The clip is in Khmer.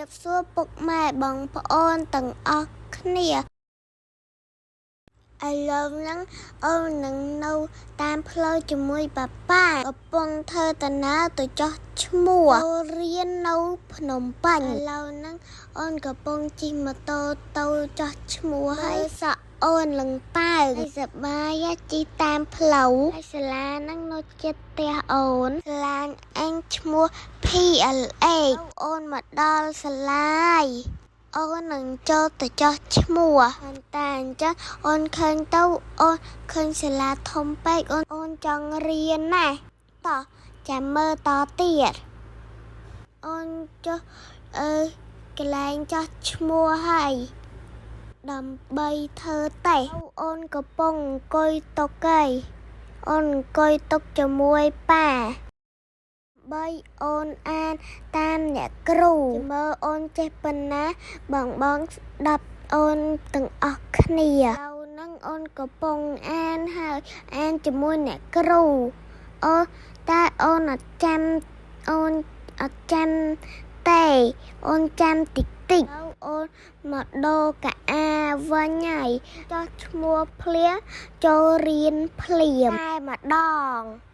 บសួរពុកម៉ែបងប្អូនទាំងអស់គ្នាឥឡូវហ្នឹងអូននឹងនៅតាមផ្លូវជាមួយប៉ាប៉ាកំពុងធ្វើដំណើរទៅចោះឈ្មោះរៀននៅភ្នំពេញឥឡូវហ្នឹងអូនកំពុងជិះម៉ូតូទៅចោះឈ្មោះហើយសក់អូនលឹងប៉ៅហើយសប្បាយជិះតាមផ្លូវហើយសាលាហ្នឹងនៅជិតផ្ទះអូនសាលាអញឈ្មោះ PLA អូនមកដល់សាលាហើយអូននឹងចូលទៅចោះឈ្មោះប៉ុន្តែអញ្ចឹងអូនឃើញទៅអូនឃើញសាលាធំពេកអូនចង់រៀនណាស់តោះចាំមើលតទៀតអូនចុះកន្លែងចោះឈ្មោះហើយដើម្បីធ្វើតេស្តអូនកំពុងអង្គុយតុហើយអូនអង្គុយតុជាមួយប៉ាបីអូនអានតាមអ្នកគ្រូមើលអូនចេះប៉ុណ្ណាបងស្ដាប់អូនទាំងអស់គ្នាឥឡូវហ្នឹងអូនកំពុងអានហើយអានជាមួយអ្នកគ្រូតែអូនអត់ចាំទេអូនចាំតិចអូនមកដូរកាអាវិញហើយចោះឈ្មោះភ្លាមចូលរៀនភ្លាមតែម្ដង